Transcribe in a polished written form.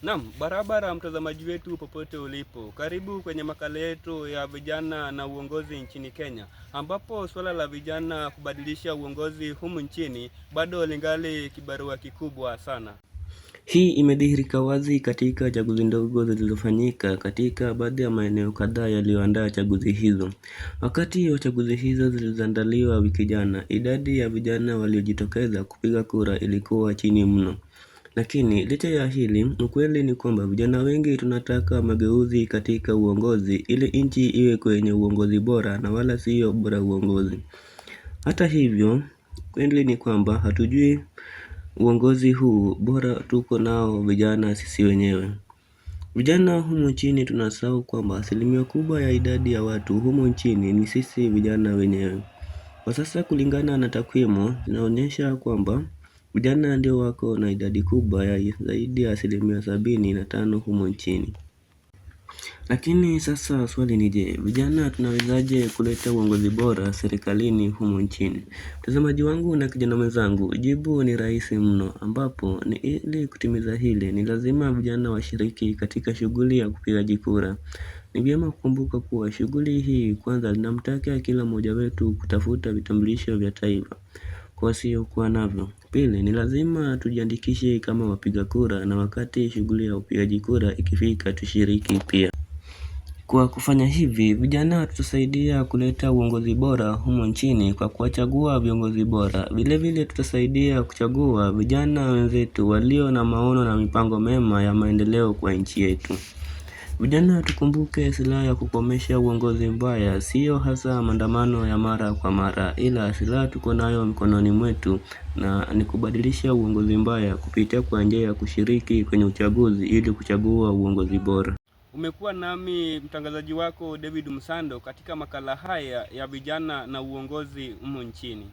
Naam, barabara mtazamaji wetu popote ulipo. Karibu kwenye makala yetu ya vijana na uongozi nchini Kenya, ambapo swala la vijana kubadilisha uongozi humu nchini bado lingali kibarua kikubwa sana. Hii imedhihirika wazi katika chaguzi ndogo zilizofanyika katika baadhi ya maeneo kadhaa yaliyoandaa chaguzi hizo. Wakati wa chaguzi hizo zilizoandaliwa wiki jana, idadi ya vijana waliojitokeza kupiga kura ilikuwa chini mno. Lakini licha ya hili, ukweli ni kwamba vijana wengi tunataka mageuzi katika uongozi ili nchi iwe kwenye uongozi bora na wala sio bora uongozi. Hata hivyo, kweli ni kwamba hatujui uongozi huu bora tuko nao vijana sisi wenyewe. Vijana humu nchini tunasahau kwamba asilimia kubwa ya idadi ya watu humu nchini ni sisi vijana wenyewe. Kwa sasa kulingana na takwimu zinaonyesha kwamba vijana ndio wako na idadi kubwa ya zaidi ya asilimia 75 humu nchini. Lakini sasa swali ni je, vijana tunawezaje kuleta uongozi bora serikalini humu nchini? Mtazamaji wangu na kijana mwenzangu, jibu ni rahisi mno, ambapo ni ili kutimiza hili ni lazima vijana washiriki katika shughuli ya kupigaji kura. Ni vyema kukumbuka kuwa shughuli hii kwanza linamtaka kila mmoja wetu kutafuta vitambulisho vya taifa kwa wasiokuwa navyo. Pili, ni lazima tujiandikishe kama wapiga kura, na wakati shughuli ya upigaji kura ikifika tushiriki pia. Kwa kufanya hivi, vijana tutasaidia kuleta uongozi bora humu nchini kwa kuwachagua viongozi bora. Vile vile tutasaidia kuchagua vijana wenzetu walio na maono na mipango mema ya maendeleo kwa nchi yetu. Vijana tukumbuke, silaha ya kukomesha uongozi mbaya sio hasa maandamano ya mara kwa mara, ila silaha tuko nayo mikononi mwetu na ni kubadilisha uongozi mbaya kupitia kwa njia ya kushiriki kwenye uchaguzi ili kuchagua uongozi bora. Umekuwa nami mtangazaji wako David Msando katika makala haya ya vijana na uongozi humu nchini.